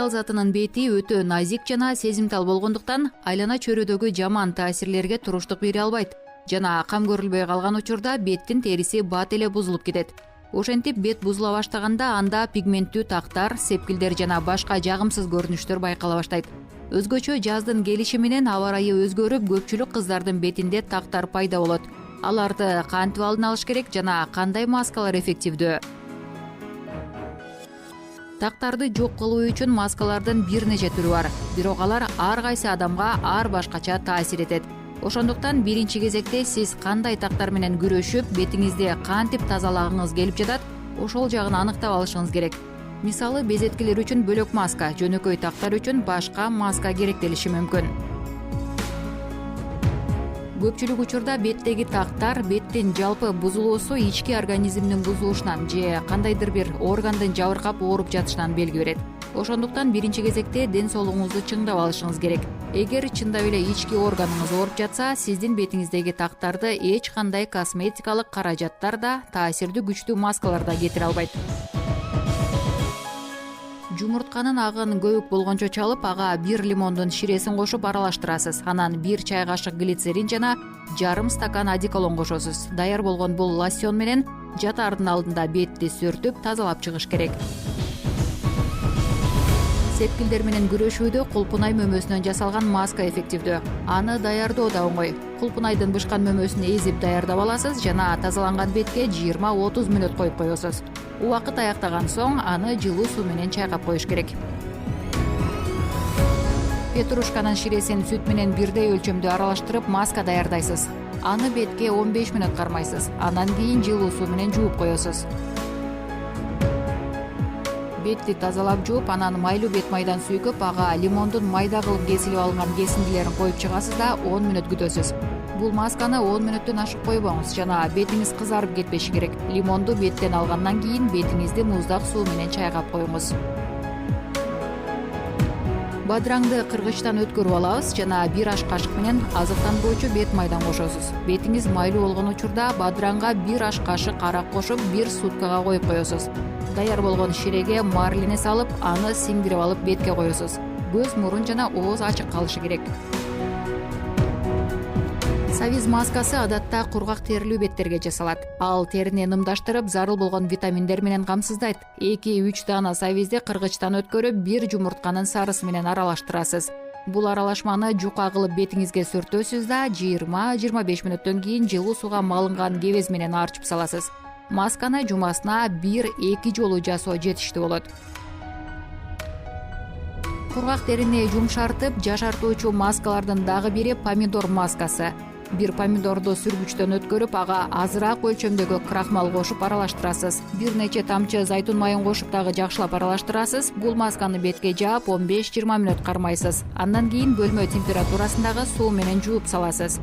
материал затынын бети өтө назик жана сезимтал болгондуктан айлана чөйрөдөгү жаман таасирлерге туруштук бере албайт жана кам көрүлбөй калган учурда беттин териси бат эле бузулуп кетет. Ошентип бет бузула баштаганда анда пигменттүү тактар, сепкилдер жана башка жагымсыз көрүнүштөр байкала баштайт. Өзгөчө жаздын келиши менен аба ырайы өзгөрүп, көпчүлүк кыздардын бетинде тактар пайда болот. Аларды кантип алдын алыш керек жана кандай маскалар эффективдүү? Тактарды жок кылуу үчүн маскалардын бир нече түрү бар, бирок алар ар кайсы адамга ар башкача таасир этет. Ошондуктан биринчи кезекте сиз кандай тактар менен күрөшүп, бетиңизди кантип тазалагыңыз келип жатат, ошол жагын аныктап алышыңыз керек. Мисалы, безеткилер үчүн бөлөк маска, жөнөкөй тактар үчүн башка маска керектелиши мүмкүн. Көпчүлүк учурда беттеги тактар беттин жалпы бузулуусу ички организмдин бузулушунан же кандайдыр бир органдын жабыркап ооруп жатышынан белги берет. Ошондуктан биринчи кезекте ден соолугуңузду чыңдап алышыңыз керек. Эгер чындап эле ички органыңыз ооруп жатса, сиздин бетиңиздеги тактарды эч кандай косметикалык каражаттар да, таасирдүү күчтүү маскалар да кетире албайт. Жумуртканын агын көбүк болгончо чалып, ага 1 лимондун ширесин кошуп аралаштырасыз. Анан 1 чай кашык глицерин жана жарым стакан одеколон кошосуз. Даяр болгон бул лосьон менен жатаардын алдында бетти сүртүп, тазалап чыгыш керек. Сепкилдер менен күрөшүүдө кулпунай мөмөсүнөн жасалган маска эффективдүү. Аны даярдоо да оңой. Кулпунайдын бышкан мөмөсүн эзип даярдап аласыз жана тазаланган бетке 20-30 мүнөт коюп коесуз. Убакыт аяктаган соң аны жылуу суу менен чайкап коюш керек. Петрушканын ширесин сүт менен бирдей өлчөмдө аралаштырып маска даярдайсыз. Аны бетке 15 мүнөт кармайсыз. Андан кийин жылуу суу менен жууп коесуз. Бетти тазалап жууп, анан майлуу бет майдан сүйкөп, ага лимондун майда кылып кесилип алынган кесиндилерин коюп чыгасыз да 10 мүнөт күтөсүз. Бул масканы 10 мүнөттөн ашык койбоңуз жана бетиңиз кызарып кетпеши керек. Лимонду беттен алгандан кийин бетиңизди муздак суу менен чайкап коюңуз. Бадыраңды кыргычтан өткөрүп алабыз жана 1 аш кашык менен азыктандыруучу бет майдан кошосуз. Бетиңиз майлуу болгон учурда бадыраңга 1 аш кашык арак кошуп 1 суткага коюп коесуз. Даяр болгон ширеге марлини салып, аны сиңдирип алып бетке коесуз. Көз, мурун жана ооз ачык калышы керек. Савиз маскасы адатта кургак терилүү беттерге жасалат. Ал терини нымдаштырып, зарыл болгон витаминдер менен камсыздайт. 2-3 даана савизди кыргычтан өткөрүп, 1 жумуртканын сарысы менен аралаштырасыз. Бул аралашманы жука кылып бетиңизге сүртөсүз да 20-25 мүнөттөн кийин жылуу сууга малынган кебез менен арчып саласыз. Масканы жумасына 1-2 жолу жасоо жетиштүү болот. Кургак терини жумшартып, жашартуучу маскалардын дагы бири помидор маскасы. 1 помидорду сүргүчтөн өткөрүп, ага азыраак өлчөмдөгү крахмал кошуп аралаштырасыз. 1 нече тамчы зайтун майын кошуп дагы жакшылап аралаштырасыз. Бул масканы бетке жаап 15-20 мүнөт кармайсыз. Андан кийин бөлмө температурасындагы суу менен жууп саласыз.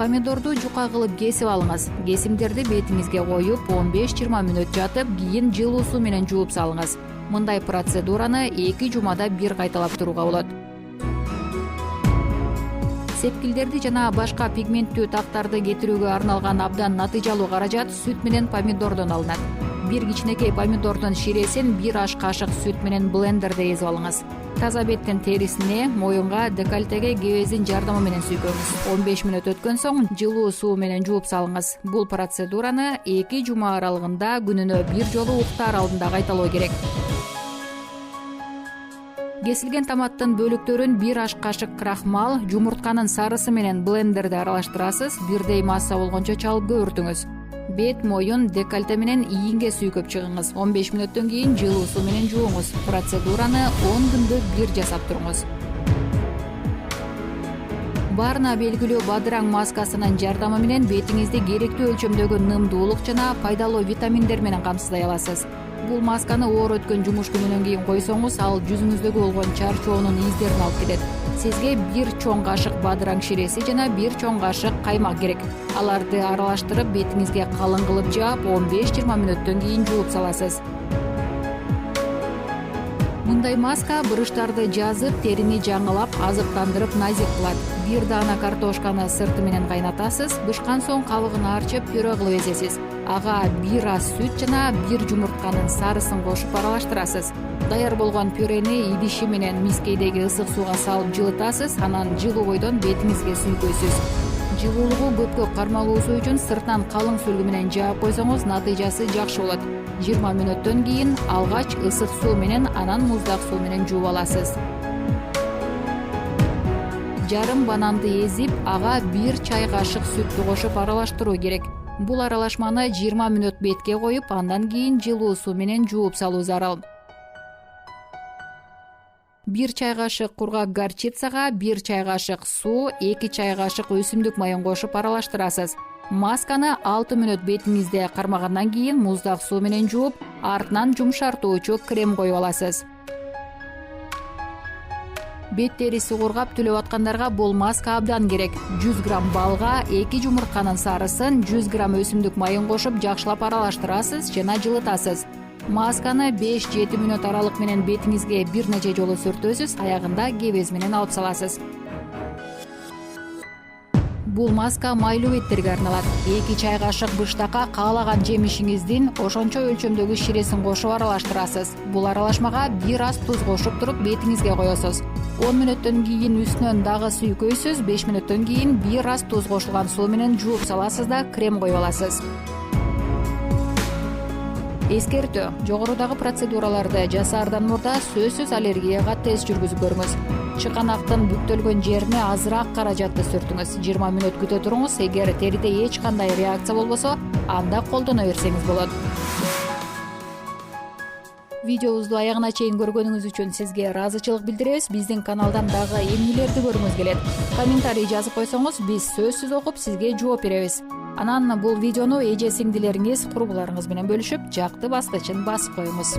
Помидорду жука кылып кесип алыңыз. Кесимдерди бетиңизге коюп 15-20 мүнөт жатып, кийин жылуу суу менен жууп салыңыз. Мындай процедураны 2 жумада 1 кайталап турууга болот. Сепкилдерди жана башка пигменттүү тактарды кетирүүгө арналган абдан натыйжалуу каражат сүт менен помидордон алынат. 1 кичинекей помидордун ширесин 1 аш кашык сүт менен блендерде эзип алыңыз. Таза беттин терисине, моюнга, декольтеге кебездин жардамы менен сүйкөңүз. 15 мүнөт өткөн соң жылуу суу менен жууп салыңыз. Бул процедураны 2 жума аралыгында күнүнө 1 жолу уктаар алдында кайталоо керек. Кесилген томаттын бөлүктөрүн 1 аш кашык крахмал, жумуртканын сарысы менен блендерде аралаштырасыз. Бирдей масса болгончо чалып көбүртүңүз. Бет, моюн, декольте менен ийинге сүйкөп чыгыңыз. 15 мүнөттөн кийин жылуу суу менен жууңуз. Процедураны 10 күндө 1 жасап туруңуз. Баарына белгилүү бадыраң маскасынын жардамы менен бетиңизди керектүү өлчөмдөгү нымдуулук жана пайдалуу витаминдер менен камсыздай аласыз. Бул масканы оор өткөн жумуш күнүнөн кийин койсоңуз, ал жүзүңүздөгү болгон чарчоонун издерин алып кетет. Сизге 1 чоң кашык бадыраң ширеси жана 1 чоң кашык каймак керек. Аларды аралаштырып, бетиңизге калың кылып жаап, 15-20 мүнөттөн кийин жууп саласыз. Мындай маска буручтарды жазып, терини жаңылап, азыктандырып назик кылат. Бир даана картошканы сырты менен кайнатасыз, бышкан соң кабыгын арчып пюре кылып эзесиз. Ага 1 аз сүт жана 1 жумуртканын сарысын кошуп аралаштырасыз. Даяр болгон пюрени идиши менен мискейдеги ысык сууга салып жылытасыз, анан жылуу бойдон бетиңизге сүйкөйсүз. Жылуулугу көпкө кармалуусу үчүн сыртынан калың сүлгү менен жаап койсоңуз натыйжасы жакшы болот. 20 мүнөттөн кийин алгач ысык суу менен, анан муздак суу менен жууп аласыз. Жарым бананды эзип, ага 1 чай кашык сүттү кошуп аралаштыруу керек. Бул аралашманы 20 мүнөт бетке коюп, андан кийин жылуу суу менен жууп салуу зарыл. 1 чай кашык кургак горчицага 1 чай кашык суу, 2 чай кашык өсүмдүк майын кошуп аралаштырасыз. Масканы 6 мүнөт бетиңизде кармагандан кийин муздак суу менен жууп, артынан жумшартуучу крем коюп аласыз. Бет териси кургап түлөп аткандарга бул маска абдан керек. 100 грамм балга 2 жумуртканын сарысын, 100 грамм өсүмдүк майын кошуп жакшылап аралаштырасыз жана жылытасыз. Масканы 5-7 мүнөт аралык менен бетиңизге бир нече жолу сүртөсүз, аягында кебез менен алып саласыз. Бул маска майлуу беттерге арналат. 2 чай кашык быштакка каалаган жемишиңиздин ошончо өлчөмдөгү ширесин кошуп аралаштырасыз. Бул аралашмага 1 аз туз кошуп туруп бетиңизге коесуз. 10 мүнөттөн кийин үстүнөн дагы сүйкөйсүз, 5 мүнөттөн кийин 1 аз туз кошулган суу менен жууп саласыз да крем коюп аласыз. Эскертүү: жогорудагы процедураларды жасаардан мурда сөзсүз аллергияга тест жүргүзүп көрүңүз. Чыканактын бүктөлгөн жерине азыраак каражатты сүртүңүз. 20 мүнөт күтө туруңуз. Эгер териде эч кандай реакция болбосо, анда колдоно берсеңиз болот. Видеобузду аягына чейин көргөнүңүз үчүн сизге ыраазычылык билдиребиз. Биздин каналдан дагы эмнелерди көргүңүз келет? Комментарий жазып койсоңуз, биз сөзсүз окуп сизге жооп беребиз. Анан бул видеону эже сиңдилериңиз, курбуларыңыз менен бөлүшүп, жакты баскычын басып коюңуз.